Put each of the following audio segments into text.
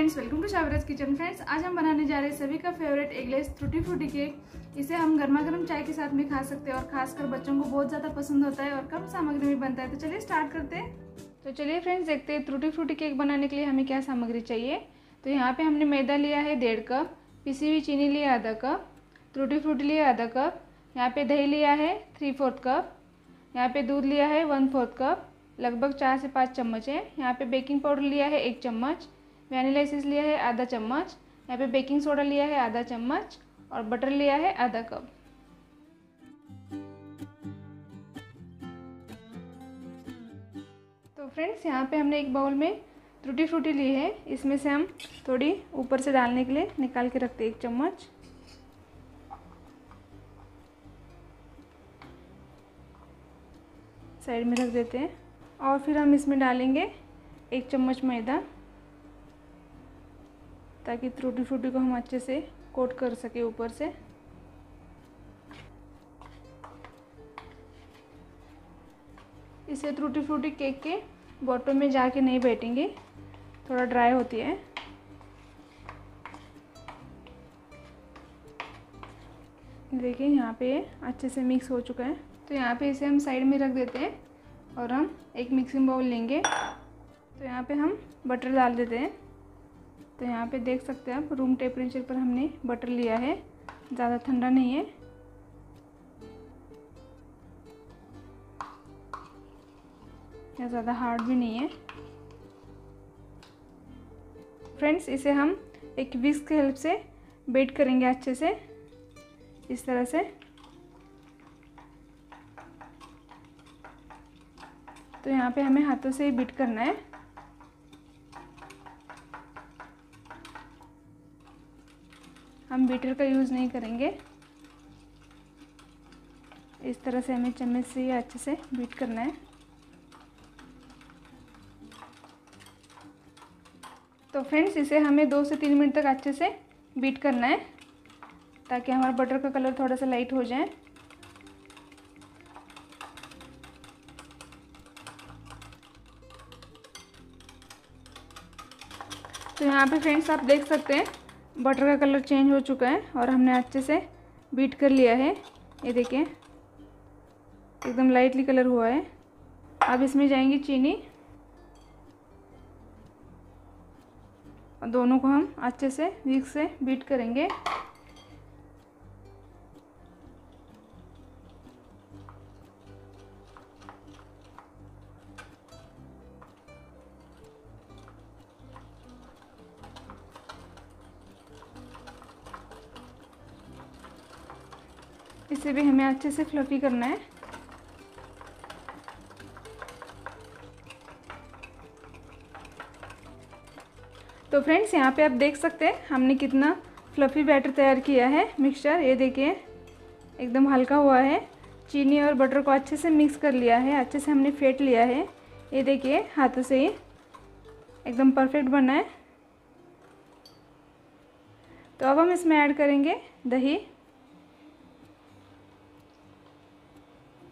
Friends, welcome to Shavraj kitchen. Friends, आज हम बनाने जा रहे हैं सभी का favourite eggless tutti frutti cake. इसे हम गर्मा गर्म चाय के साथ में खा सकते हैं और खासकर बच्चों को बहुत ज़्यादा पसंद होता है और कम सामग्री में बनता है। तो चलिए स्टार्ट करते हैं। तो चलिए फ्रेंड्स, देखते हैं टूटी फ्रूटी केक बनाने के लिए हमें क्या सामग्री चाहिए। तो यहाँ पे हमने मैदा लिया है 1.5 कप, पिसी हुई चीनी लिया आधा कप, टूटी फ्रूटी लिया आधा कप, यहाँ पे दही लिया है 3/4 कप, यहाँ पे दूध लिया है 1/4 कप, लगभग 4 से 5 चम्मच है। यहाँ पे बेकिंग पाउडर लिया है 1 चम्मच, वैनिला एसेंस लिया है आधा चम्मच, यहाँ पे बेकिंग सोडा लिया है आधा चम्मच और बटर लिया है आधा कप। तो फ्रेंड्स, यहाँ पे हमने एक बाउल में टूटी फ्रूटी ली है, इसमें से हम थोड़ी ऊपर से डालने के लिए निकाल के रखते हैं 1 चम्मच। साइड में रख देते हैं और फिर हम इसमें डालेंगे 1 चम्मच मैदा, ताकि टूटी फ्रूटी को हम अच्छे से कोट कर सके ऊपर से। इसे टूटी फ्रूटी केक के बॉटम में जाके नहीं बैठेंगे, थोड़ा ड्राई होती है। देखिए यहाँ पे अच्छे से मिक्स हो चुका है। तो यहाँ पे इसे हम साइड में रख देते हैं और हम एक मिक्सिंग बाउल लेंगे। तो यहाँ पे हम बटर डाल देते हैं। तो यहाँ पे देख सकते हैं आप, रूम टेम्परेचर पर हमने बटर लिया है, ज़्यादा ठंडा नहीं है। या ज़्यादा हार्ड भी नहीं है। फ्रेंड्स, इसे हम एक विस्क की हेल्प से बीट करेंगे अच्छे से, इस तरह से। तो यहाँ पे हमें हाथों से ही बीट करना है। हम बीटर का यूज़ नहीं करेंगे, इस तरह से हमें चम्मच से ही अच्छे से बीट करना है। तो फ्रेंड्स, इसे हमें 2 से 3 मिनट तक अच्छे से बीट करना है, ताकि हमारा बटर का कलर थोड़ा सा लाइट हो जाए। तो यहाँ पे फ्रेंड्स, आप देख सकते हैं बटर का कलर चेंज हो चुका है और हमने अच्छे से बीट कर लिया है। ये देखिए, एकदम लाइटली कलर हुआ है। अब इसमें जाएंगी चीनी और दोनों को हम अच्छे से विस्क से बीट करेंगे। इसे भी हमें अच्छे से फ्लफी करना है। तो फ्रेंड्स, यहाँ पे आप देख सकते हैं हमने कितना फ्लफी बैटर तैयार किया है मिक्सचर। ये देखिए, एकदम हल्का हुआ है। चीनी और बटर को अच्छे से मिक्स कर लिया है, अच्छे से हमने फेंट लिया है। ये देखिए, हाथों से ही एकदम परफेक्ट बना है। तो अब हम इसमें ऐड करेंगे दही।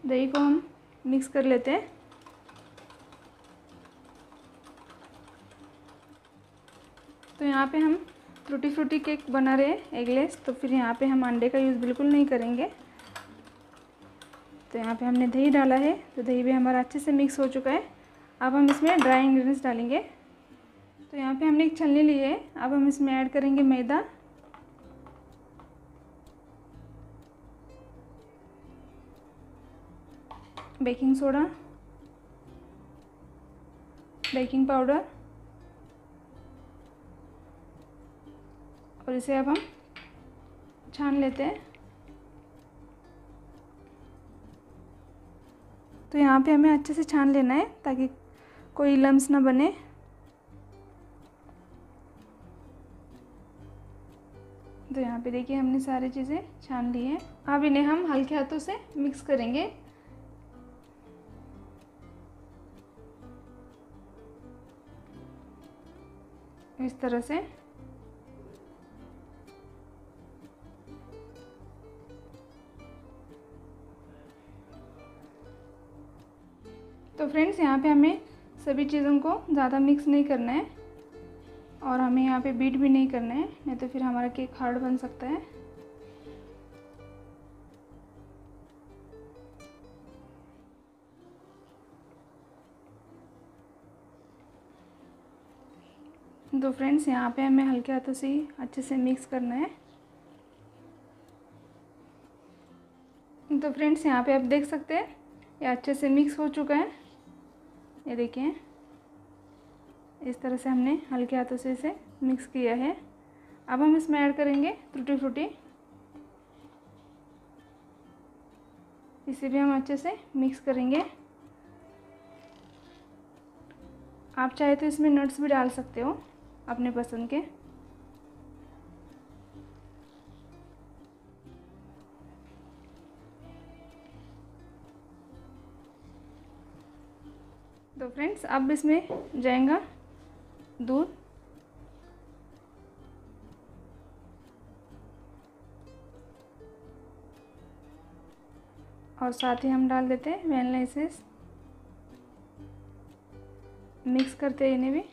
दही को हम मिक्स कर लेते हैं। तो यहाँ पे हम टूटी फ्रूटी केक बना रहे हैं एगलेस, तो फिर यहाँ पे हम अंडे का यूज़ बिल्कुल नहीं करेंगे। तो यहाँ पे हमने दही डाला है, तो दही भी हमारा अच्छे से मिक्स हो चुका है। अब हम इसमें ड्राई इंग्रेडिएंट्स डालेंगे। तो यहाँ पे हमने एक छलनी ली है, अब हम इसमें ऐड करेंगे मैदा, बेकिंग सोडा, बेकिंग पाउडर, और इसे अब हम छान लेते हैं। तो यहाँ पे हमें अच्छे से छान लेना है, ताकि कोई लम्स ना बने। तो यहाँ पे देखिए, हमने सारी चीज़ें छान ली हैं। अब इन्हें हम हल्के हाथों से मिक्स करेंगे। इस तरह से। तो फ्रेंड्स, यहाँ पे हमें सभी चीज़ों को ज़्यादा मिक्स नहीं करना है। और हमें यहाँ पे बीट भी नहीं करना है, नहीं तो फिर हमारा केक हार्ड बन सकता है। तो फ्रेंड्स यहाँ पे हमें हल्के हाथों से ही अच्छे से मिक्स करना है। तो फ्रेंड्स यहाँ पे आप देख सकते हैं ये अच्छे से मिक्स हो चुका है। ये देखिए इस तरह से हमने हल्के हाथों से इसे मिक्स किया है। अब हम इसमें ऐड करेंगे टूटी फ्रूटी। इसे भी हम अच्छे से मिक्स करेंगे। आप चाहे तो इसमें नट्स भी डाल सकते हो अपने पसंद के। तो फ्रेंड्स अब इसमें जाएगा दूध। और साथ ही हम डाल देते हैं वैनिला एसेंस। मिक्स करते हैं इन्हें भी।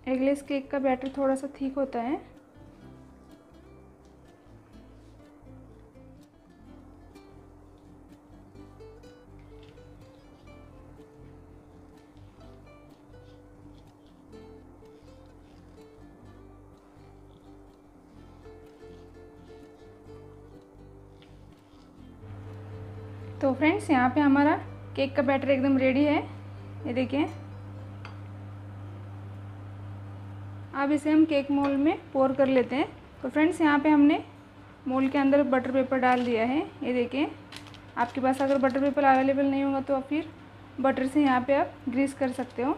एगलेस केक का बैटर थोड़ा सा थिक होता है। तो फ्रेंड्स यहाँ पे हमारा केक का बैटर एकदम रेडी है। ये देखिए। अब इसे हम केक मोल्ड में पोर कर लेते हैं। तो फ्रेंड्स यहाँ पे हमने मोल्ड के अंदर बटर पेपर डाल दिया है। ये देखिए। आपके पास अगर बटर पेपर अवेलेबल नहीं होगा तो आप फिर बटर से यहाँ पे आप ग्रीस कर सकते हो।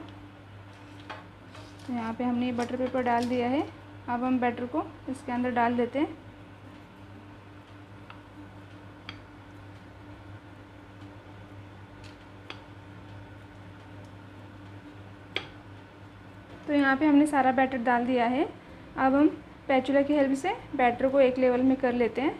तो यहाँ पे हमने बटर पेपर डाल दिया है। अब हम बैटर को इसके अंदर डाल देते हैं। तो यहाँ पे हमने सारा बैटर डाल दिया है। अब हम स्पैचुला की हेल्प से बैटर को एक लेवल में कर लेते हैं।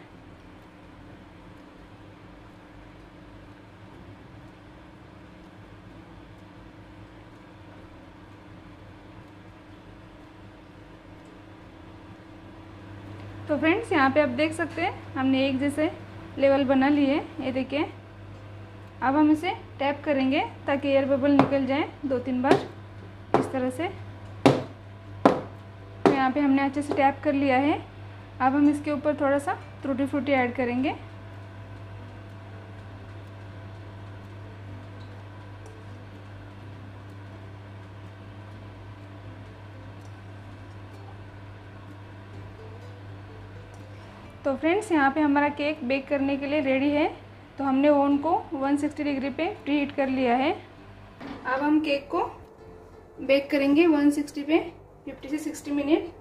तो फ्रेंड्स यहाँ पे आप देख सकते हैं हमने एक जैसे लेवल बना लिए। ये देखिए। अब हम इसे टैप करेंगे ताकि एयर बबल निकल जाए 2-3 बार इस तरह से। तो यहाँ पे हमने अच्छे से टैप कर लिया है। अब हम इसके ऊपर थोड़ा सा टूटी फ्रूटी ऐड करेंगे। तो फ्रेंड्स यहाँ पे हमारा केक बेक करने के लिए रेडी है। तो हमने ओवन को 160 डिग्री पे प्रीहीट कर लिया है। अब हम केक को बेक करेंगे 160 पे 50 से 60 मिनट।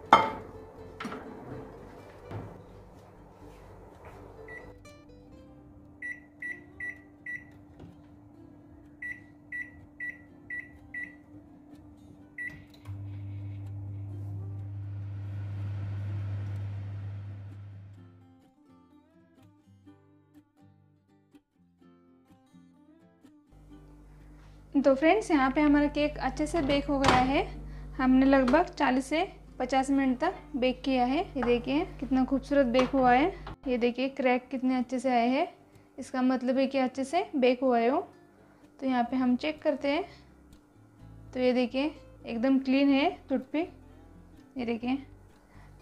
तो फ्रेंड्स यहाँ पे हमारा केक अच्छे से बेक हो गया है। हमने लगभग 40 से 50 मिनट तक बेक किया है। ये देखिए कितना खूबसूरत बेक हुआ है। ये देखिए क्रैक कितने अच्छे से आए हैं। इसका मतलब है कि अच्छे से बेक हुआ है वो। तो यहाँ पे हम चेक करते हैं। तो ये देखिए एकदम क्लीन है टूथपिक। ये देखिए।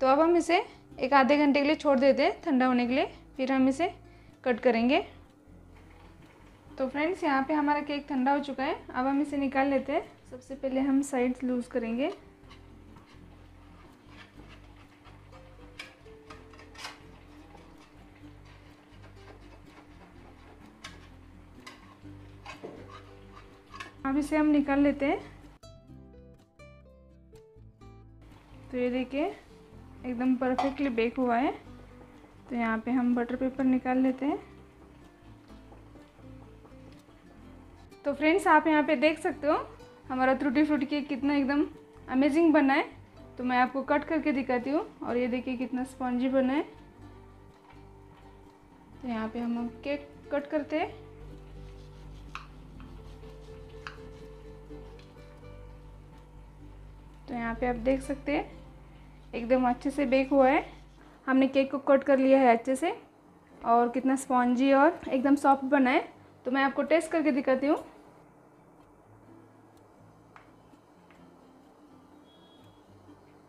तो अब हम इसे एक आधे घंटे के लिए छोड़ देते हैं ठंडा होने के लिए, फिर हम इसे कट करेंगे। तो फ्रेंड्स यहाँ पे हमारा केक ठंडा हो चुका है। अब हम इसे निकाल लेते हैं। सबसे पहले हम साइड्स लूज़ करेंगे। अब इसे हम निकाल लेते हैं। तो ये देखिए एकदम परफेक्टली बेक हुआ है। तो यहाँ पे हम बटर पेपर निकाल लेते हैं। तो फ्रेंड्स आप यहाँ पे देख सकते हो हमारा टूटी फ्रूटी केक कितना एकदम अमेजिंग बना है। तो मैं आपको कट करके दिखाती हूँ। और ये देखिए कितना स्पॉन्जी बना है। तो यहाँ पे हम केक कट करते हैं। तो यहाँ पे आप देख सकते हैं एकदम अच्छे से बेक हुआ है। हमने केक को कोट कर लिया है अच्छे से और कितना स्पॉन्जी और एकदम सॉफ्ट बना है। तो मैं आपको टेस्ट करके दिखाती हूँ।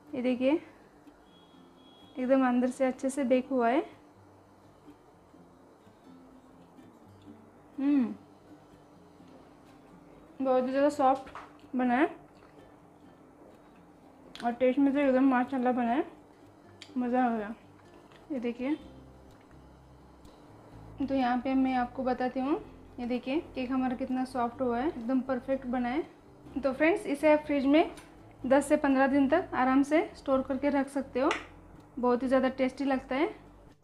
ये देखिए एकदम अंदर से अच्छे से बेक हुआ है। बहुत ही ज़्यादा सॉफ्ट बना है और टेस्ट में तो एकदम माशाल्लाह बना है, मज़ा आ गया। ये देखिए, तो यहाँ पे मैं आपको बताती हूँ। ये देखिए केक हमारा कितना सॉफ्ट हुआ है, एकदम परफेक्ट बना है। तो फ्रेंड्स, इसे आप फ्रिज में 10 से 15 दिन तक आराम से स्टोर करके रख सकते हो। बहुत ही ज़्यादा टेस्टी लगता है।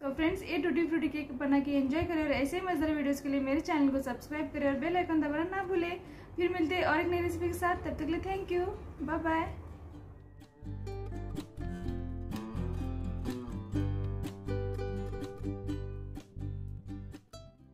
तो फ्रेंड्स, ये टूटी फ्रूटी केक बना के एंजॉय करें और ऐसे ही मजेदार वीडियोस के लिए मेरे चैनल को सब्सक्राइब करें और बेल आइकन दबाना ना भूलें। फिर मिलते हैं और एक नई रेसिपी के साथ। तब तक के लिए थैंक यू, बाय बाय।